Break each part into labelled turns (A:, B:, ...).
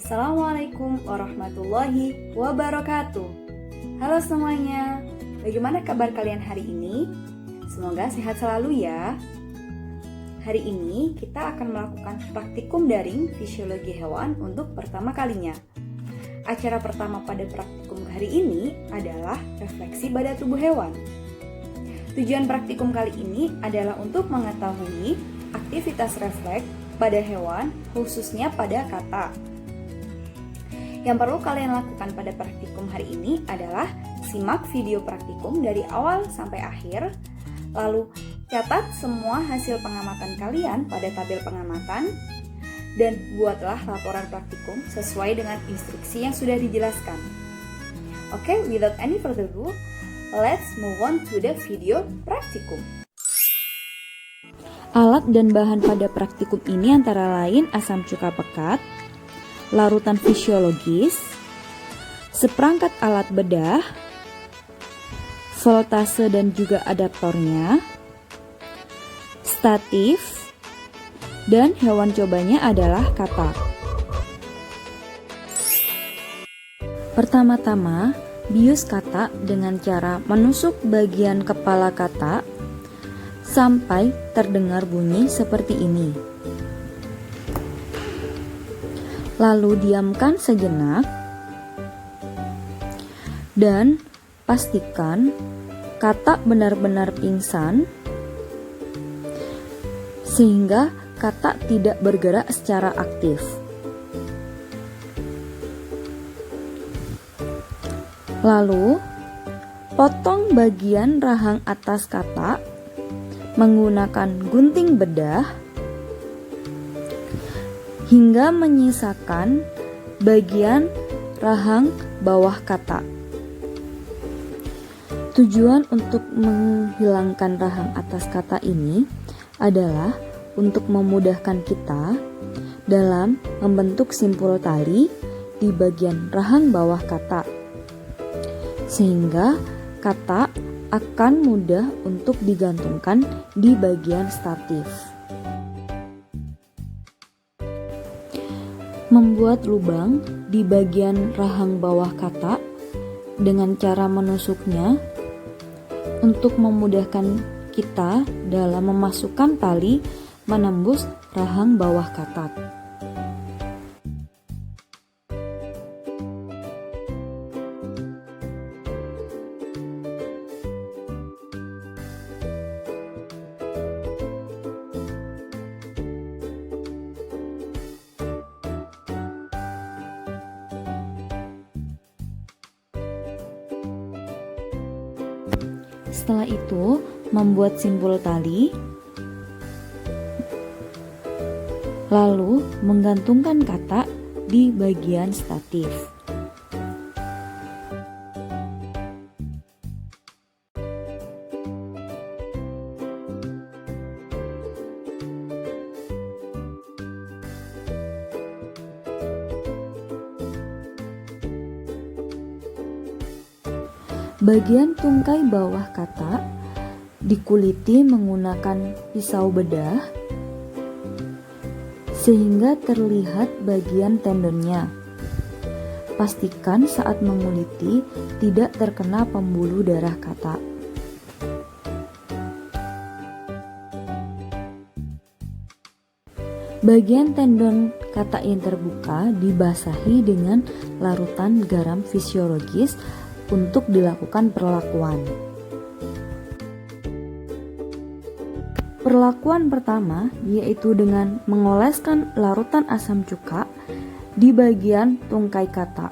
A: Assalamualaikum warahmatullahi wabarakatuh. Halo semuanya, bagaimana kabar kalian hari ini? Semoga sehat selalu ya. Hari ini kita akan melakukan praktikum daring fisiologi hewan untuk pertama kalinya. Acara pertama pada praktikum hari ini adalah refleksi pada tubuh hewan. Tujuan praktikum kali ini adalah untuk mengetahui aktivitas refleks pada hewan, khususnya pada kata. Yang perlu kalian lakukan pada praktikum hari ini adalah simak video praktikum dari awal sampai akhir, lalu catat semua hasil pengamatan kalian pada tabel pengamatan, dan buatlah laporan praktikum sesuai dengan instruksi yang sudah dijelaskan. Oke, without any further ado, let's move on to the video praktikum.
B: Alat dan bahan pada praktikum ini antara lain asam cuka pekat, larutan fisiologis, seperangkat alat bedah, voltase dan juga adaptornya, statif, dan hewan cobanya adalah kata. Pertama-tama, bius kata dengan cara menusuk bagian kepala kata sampai terdengar bunyi seperti ini. Lalu diamkan sejenak dan pastikan kata benar-benar pingsan sehingga kata tidak bergerak secara aktif. Lalu potong bagian rahang atas kata menggunakan gunting bedah hingga menyisakan bagian rahang bawah kata. Tujuan untuk menghilangkan rahang atas kata ini adalah untuk memudahkan kita dalam membentuk simpul tali di bagian rahang bawah kata, sehingga kata akan mudah untuk digantungkan di bagian statif. Membuat lubang di bagian rahang bawah kata dengan cara menusuknya untuk memudahkan kita dalam memasukkan tali menembus rahang bawah kata. Setelah itu, membuat simpul tali, lalu menggantungkan kata di bagian statif. Bagian tungkai bawah kata dikuliti menggunakan pisau bedah sehingga terlihat bagian tendonnya. Pastikan saat menguliti tidak terkena pembuluh darah kata. Bagian tendon kata yang terbuka dibasahi dengan larutan garam fisiologis untuk dilakukan perlakuan. Perlakuan pertama yaitu dengan mengoleskan larutan asam cuka di bagian tungkai kata.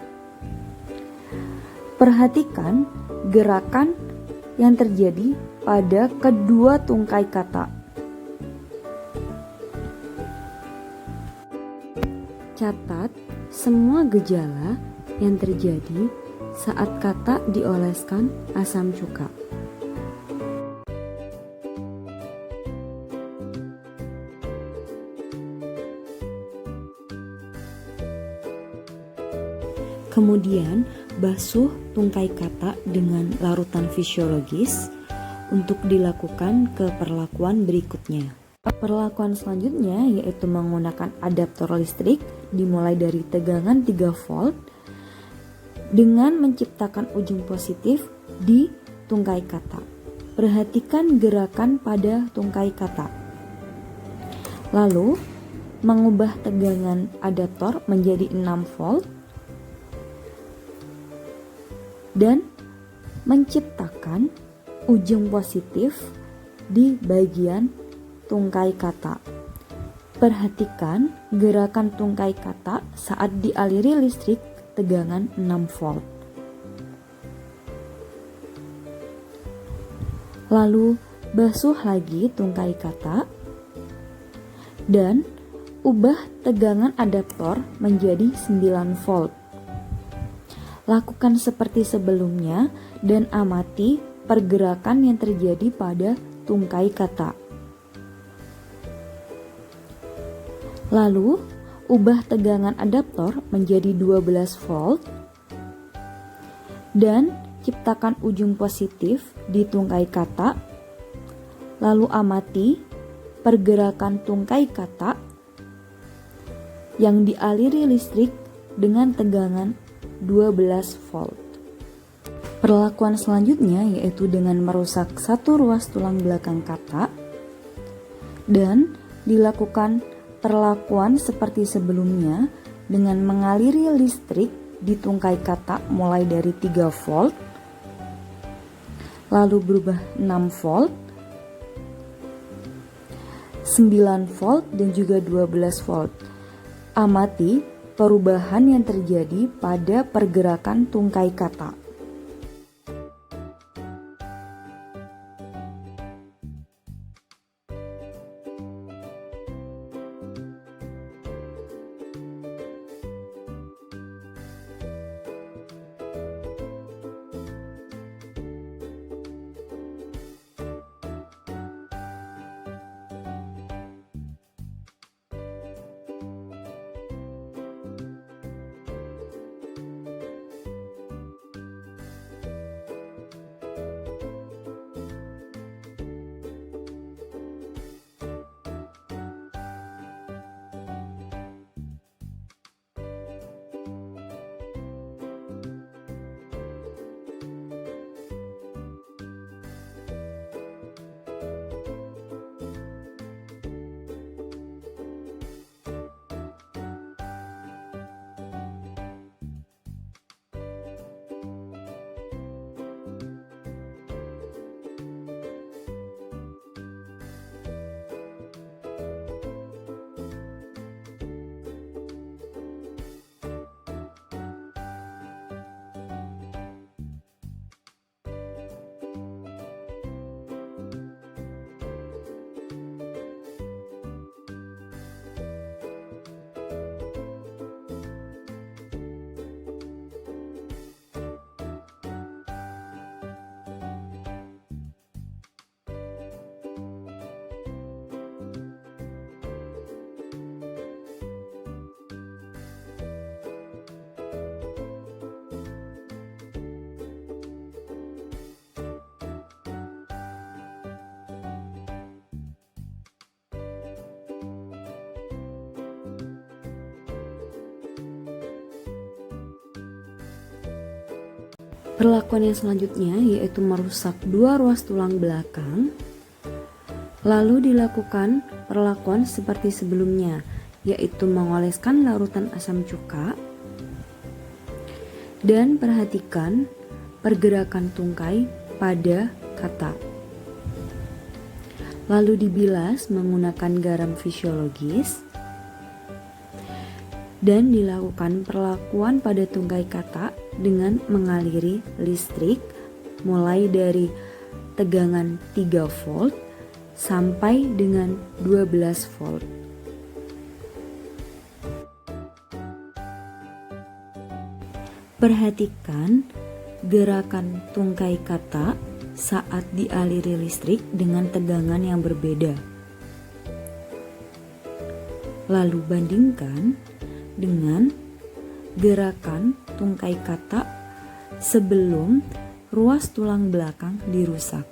B: Perhatikan gerakan yang terjadi pada kedua tungkai kata. Catat semua gejala yang terjadi saat kata dioleskan asam cuka. Kemudian basuh tungkai kata dengan larutan fisiologis untuk dilakukan ke perlakuan berikutnya. Perlakuan selanjutnya yaitu menggunakan adaptor listrik dimulai dari tegangan 3 volt dengan menciptakan ujung positif di tungkai kata. Perhatikan gerakan pada tungkai kata. Lalu, mengubah tegangan adaptor menjadi 6 volt dan menciptakan ujung positif di bagian tungkai kata. Perhatikan gerakan tungkai kata saat dialiri listrik tegangan 6 volt. Lalu basuh lagi tungkai kata dan ubah tegangan adaptor menjadi 9 volt. Lakukan seperti sebelumnya dan amati pergerakan yang terjadi pada tungkai kata. Lalu, ubah tegangan adaptor menjadi 12 volt dan ciptakan ujung positif di tungkai kata. Lalu amati pergerakan tungkai kata yang dialiri listrik dengan tegangan 12 volt. Perlakuan selanjutnya yaitu dengan merusak satu ruas tulang belakang kata dan dilakukan perlakuan seperti sebelumnya dengan mengaliri listrik di tungkai kata mulai dari 3 volt, lalu berubah 6 volt, 9 volt, dan juga 12 volt. Amati perubahan yang terjadi pada pergerakan tungkai kata. Perlakuan yang selanjutnya yaitu merusak dua ruas tulang belakang. Lalu dilakukan perlakuan seperti sebelumnya, yaitu mengoleskan larutan asam cuka. Dan perhatikan pergerakan tungkai pada kata. Lalu dibilas menggunakan garam fisiologis. Dan dilakukan perlakuan pada tungkai kata dengan mengaliri listrik mulai dari tegangan 3 volt sampai dengan 12 volt. Perhatikan gerakan tungkai kata saat dialiri listrik dengan tegangan yang berbeda. Lalu bandingkan dengan gerakan tungkai kata sebelum ruas tulang belakang dirusak.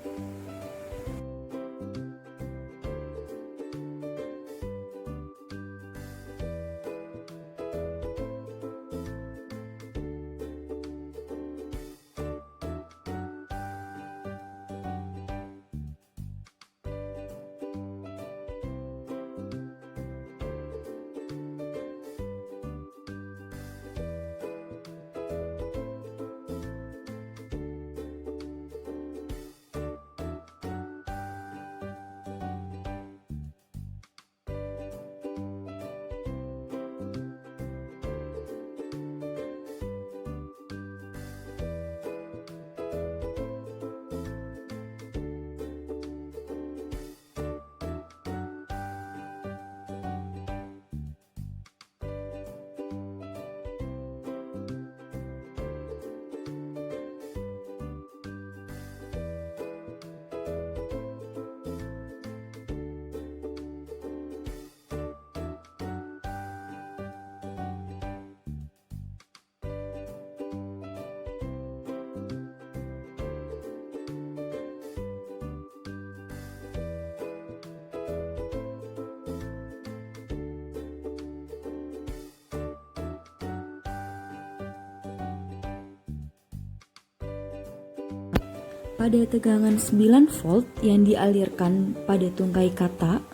B: Pada tegangan 9 volt yang dialirkan pada tungkai kata,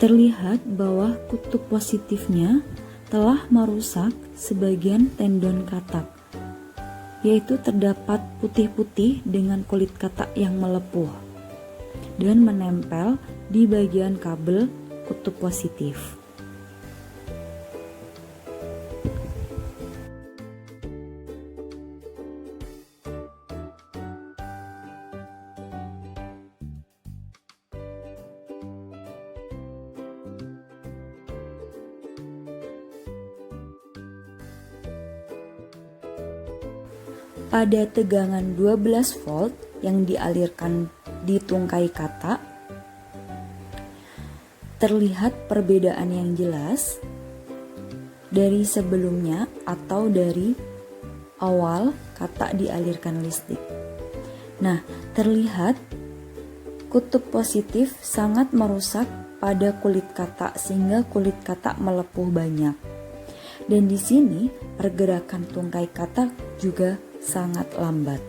B: terlihat bahwa kutub positifnya telah merusak sebagian tendon katak, yaitu terdapat putih-putih dengan kulit katak yang melepuh dan menempel di bagian kabel kutub positif. Pada tegangan 12 volt yang dialirkan di tungkai kata, terlihat perbedaan yang jelas dari sebelumnya atau dari awal kata dialirkan listrik. Nah, terlihat kutub positif sangat merusak pada kulit kata sehingga kulit kata melepuh banyak. Dan di sini pergerakan tungkai kata juga sangat lambat.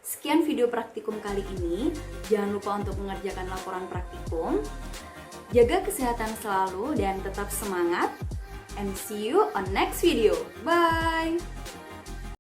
A: Sekian video praktikum kali ini. Jangan lupa untuk mengerjakan laporan praktikum. Jaga kesehatan selalu dan tetap semangat. And see you on next video. Bye!